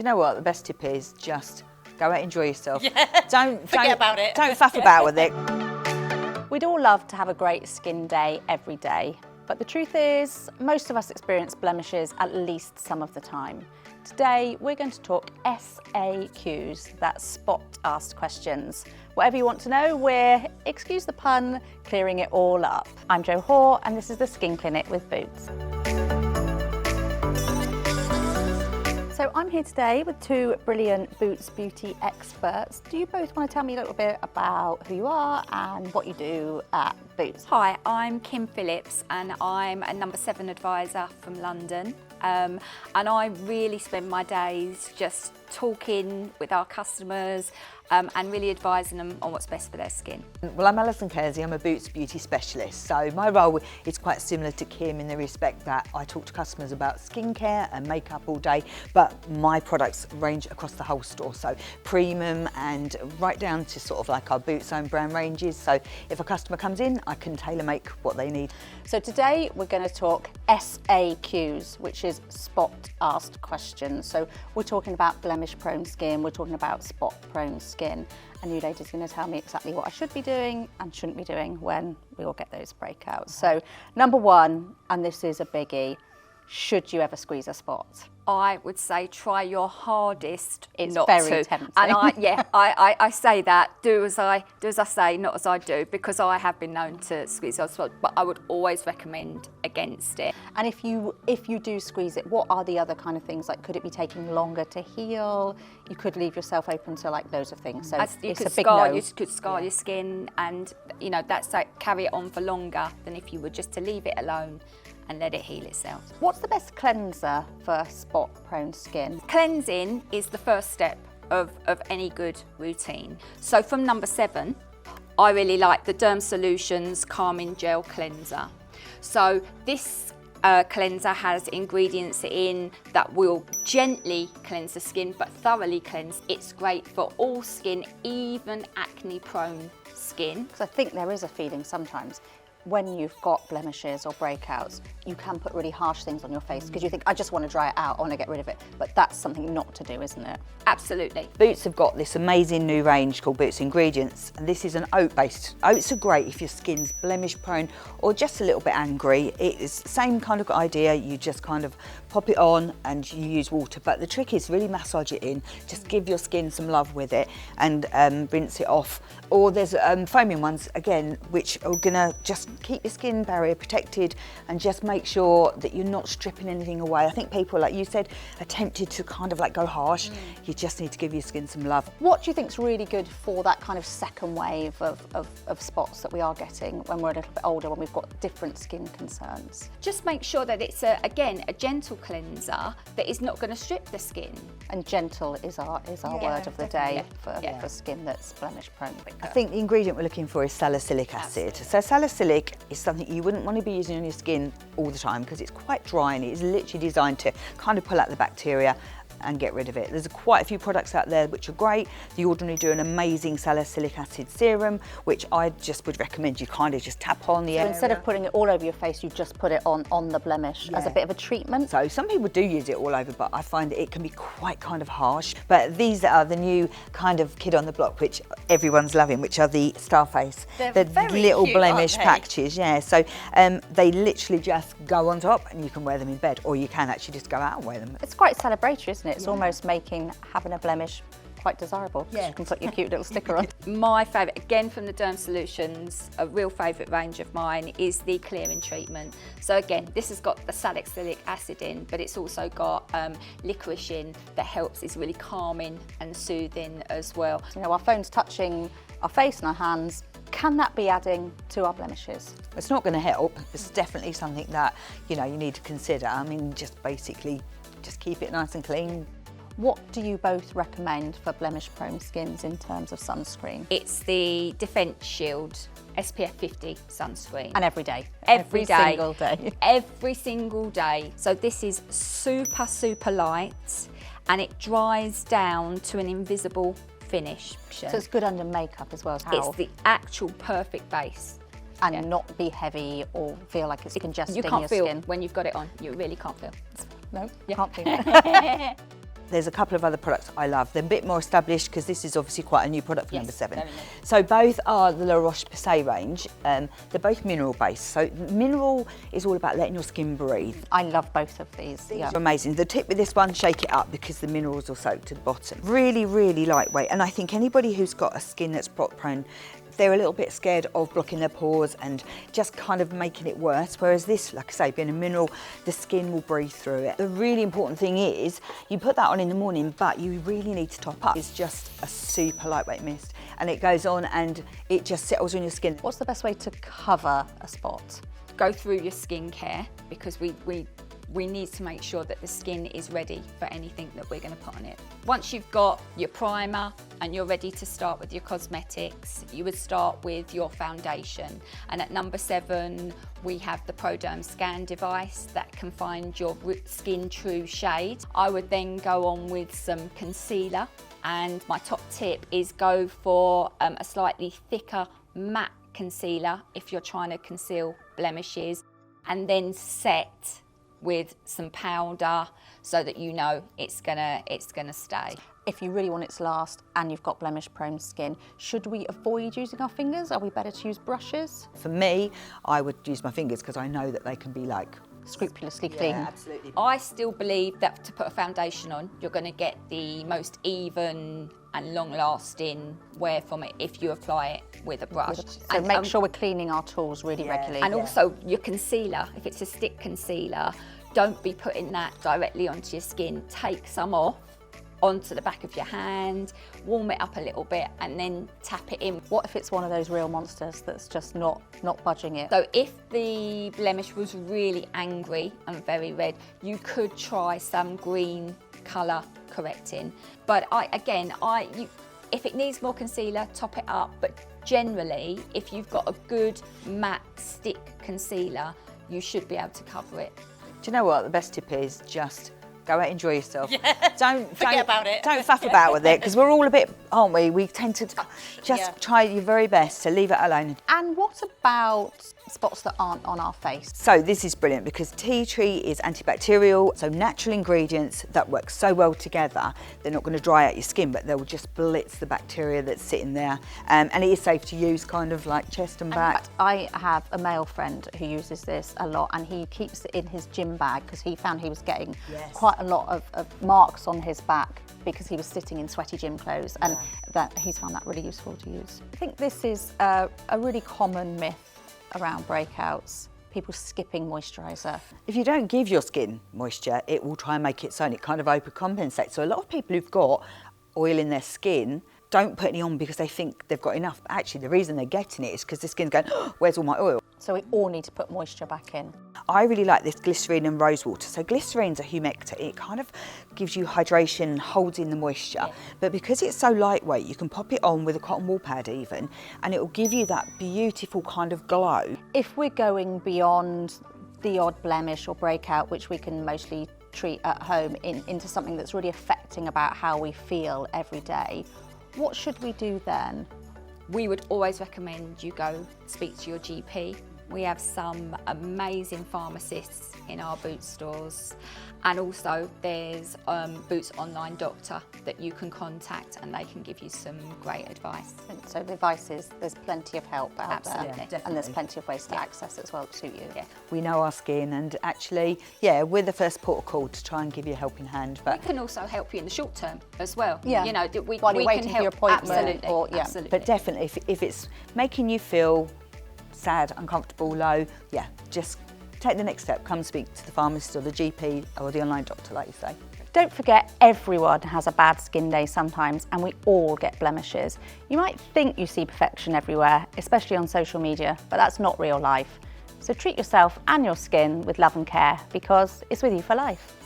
you know what? The best tip is just go out, enjoy yourself. Yeah. Don't Forget about it. Don't faff about with it. We'd all love to have a great skin day every day, but the truth is, most of us experience blemishes at least some of the time. Today, we're going to talk SAQs, that's spot asked questions. Whatever you want to know, we're, excuse the pun, clearing it all up. I'm Jo Hoare, and this is the Skin Clinic with Boots. So I'm here today with two brilliant Boots beauty experts. Do you both want to tell me a little bit about who you are and what you do at Boots? Hi, I'm Kim Phillips and I'm a number 7 advisor from London. And I really spend my days just talking with our customers and really advising them on what's best for their skin. Well, I'm Alison Kersey, I'm a Boots beauty specialist. So my role is quite similar to Kim in the respect that I talk to customers about skincare and makeup all day, but my products range across the whole store. So premium and right down to sort of like our Boots own brand ranges. So if a customer comes in, I can tailor make what they need. So today we're going to talk SAQs, which is spot asked questions. So we're talking about blemish prone skin, we're talking about spot prone skin, and you ladies are going to tell me exactly what I should be doing and shouldn't be doing when we all get those breakouts. So number one, and this is a biggie, should you ever squeeze a spot? I would say try your hardest It's not very to. tempting. And I say that, do as I say, not as I do, because I have been known to squeeze those spots, but I would always recommend against it. And if you do squeeze it, what are the other kind of things? Like, could it be taking longer to heal? You could leave yourself open to like loads of things. So You it's could a big scar, no. you could scar your skin, and you know that's like carry it on for longer than if you were just to leave it alone and let it heal itself. What's the best cleanser for spot prone skin? Cleansing is the first step of any good routine. So from number 7, I really like the Derm Solutions Calming Gel Cleanser. So this cleanser has ingredients in that will gently cleanse the skin but thoroughly cleanse. It's great for all skin, even acne prone skin. Because I think there is a feeling sometimes when you've got blemishes or breakouts, you can put really harsh things on your face because you think, I just want to dry it out, I want to get rid of it. But that's something not to do, isn't it? Absolutely. Boots have got this amazing new range called Boots Ingredients, and this is an oat based. Oats are great if your skin's blemish prone or just a little bit angry. It is the same kind of idea, you just kind of pop it on and you use water, but the trick is really massage it in, just give your skin some love with it and rinse it off. Or there's foaming ones, again, which are gonna just keep your skin barrier protected and just make sure that you're not stripping anything away. I think people, like you said, are tempted to kind of like go harsh. You just need to give your skin some love. What do you think's really good for that kind of second wave of spots that we are getting when we're a little bit older, when we've got different skin concerns? Just make sure that it's, again, a gentle cleanser that is not going to strip the skin. And gentle is our word of the day for skin that's blemish prone. I think the ingredient we're looking for is salicylic acid. So salicylic is something you wouldn't want to be using on your skin all the time because it's quite dry and it's literally designed to kind of pull out the bacteria and get rid of it. There's quite a few products out there which are great. The Ordinary do an amazing salicylic acid serum, which I just would recommend you kind of just tap on the So area. instead of putting it all over your face, you just put it on the blemish as a bit of a treatment. So some people do use it all over, but I find that it can be quite kind of harsh. But these are the new kind of kid on the block, which everyone's loving, which are the Starface. They're very little cute, blemish aren't they? patches, yeah. So they literally just go on top and you can wear them in bed, or you can actually just go out and wear them. It's quite celebratory, isn't it? It's almost making having a blemish quite desirable. Yeah. You can put your cute little sticker on. My favourite, again from the Derm Solutions, a real favourite range of mine is the clearing treatment. So again, this has got the salicylic acid in, but it's also got licorice in that helps, is really calming and soothing as well. You know, our phone's touching our face and our hands. Can that be adding to our blemishes? It's not going to help. It's definitely something that, you know, you need to consider. I mean, just basically, just keep it nice and clean. What do you both recommend for blemish-prone skins in terms of sunscreen? It's the Defence Shield SPF 50 sunscreen. And every day? Every day. Single day? Every single day. So this is super, super light and it dries down to an invisible finish. So it's good under makeup as well as It's the actual perfect base. and not be heavy or feel like it's congesting You can't your feel skin. when you've got it on. You really can't feel. No, Yeah. can't feel it. there's a couple of other products I love. They're a bit more established because this is obviously quite a new product for Yes, number 7. very new. So both are the La Roche-Posay range. They're both mineral based. So mineral is all about letting your skin breathe. I love both of these. These Yeah. are amazing. The tip with this one, shake it up because the minerals will soak to the bottom. Really, really lightweight. And I think anybody who's got a skin that's spot prone, they're a little bit scared of blocking their pores and just kind of making it worse. Whereas this, like I say, being a mineral, the skin will breathe through it. The really important thing is you put that on in the morning, but you really need to top up. It's just a super lightweight mist and it goes on and it just settles on your skin. What's the best way to cover a spot? Go through your skincare because we need to make sure that the skin is ready for anything that we're going to put on it. Once you've got your primer and you're ready to start with your cosmetics, you would start with your foundation. And at number 7, we have the ProDerm Scan device that can find your skin true shade. I would then go on with some concealer, and my top tip is go for a slightly thicker matte concealer if you're trying to conceal blemishes, and then set with some powder so that you know it's gonna stay. If you really want it to last and you've got blemish prone skin, should we avoid using our fingers? Are we better to use brushes? For me, I would use my fingers because I know that they can be like Scrupulously clean. absolutely. I still believe that to put a foundation on, you're going to get the most even and long-lasting wear from it if you apply it with a brush. So make sure we're cleaning our tools really regularly. And also your concealer, if it's a stick concealer, don't be putting that directly onto your skin. Take some off onto the back of your hand, warm it up a little bit and then tap it in. What if it's one of those real monsters that's just not budging it? So if the blemish was really angry and very red, you could try some green colour correcting. But if it needs more concealer, top it up. But generally, if you've got a good matte stick concealer, you should be able to cover it. Do you know what? The best tip is just go out, enjoy yourself. Yeah. Don't about it. Don't faff about with it because we're all a bit, aren't we? We tend to just try your very best to leave it alone. And what about spots that aren't on our face? So this is brilliant because tea tree is antibacterial, so natural ingredients that work so well together. They're not going to dry out your skin, but they'll just blitz the bacteria that's sitting there. And it is safe to use, kind of like chest and back. In fact, I have a male friend who uses this a lot, and he keeps it in his gym bag because he found he was getting quite a lot of marks on his back because he was sitting in sweaty gym clothes, and that he's found that really useful to use. I think this is a really common myth around breakouts, people skipping moisturiser. If you don't give your skin moisture, it will try and make its own. It kind of overcompensates. So a lot of people who've got oil in their skin don't put any on because they think they've got enough. But actually, the reason they're getting it is because the skin's going, oh, where's all my oil? So we all need to put moisture back in. I really like this glycerine and rose water. So glycerine's a humectant. It kind of gives you hydration, holds in the moisture. But because it's so lightweight, you can pop it on with a cotton wool pad even, and it will give you that beautiful kind of glow. If we're going beyond the odd blemish or breakout, which we can mostly treat at home, into something that's really affecting about how we feel every day, what should we do then? We would always recommend you go speak to your GP. We have some amazing pharmacists in our Boots stores, and also there's Boots Online Doctor that you can contact and they can give you some great advice. So the advice is there's plenty of help out Absolutely. there, and there's plenty of ways to access it as well to suit you. Yeah. We know our skin, and actually, we're the first port of call to try and give you a helping hand. But We can also help you in the short term as well. Yeah. You know, While you're we waiting can for help. your appointment Absolutely. or- yeah. Absolutely. But definitely, if it's making you feel sad, uncomfortable, low, just take the next step. Come speak to the pharmacist or the GP or the online doctor, like you say. Don't forget, everyone has a bad skin day sometimes, and we all get blemishes. You might think you see perfection everywhere, especially on social media, but that's not real life. So treat yourself and your skin with love and care, because it's with you for life.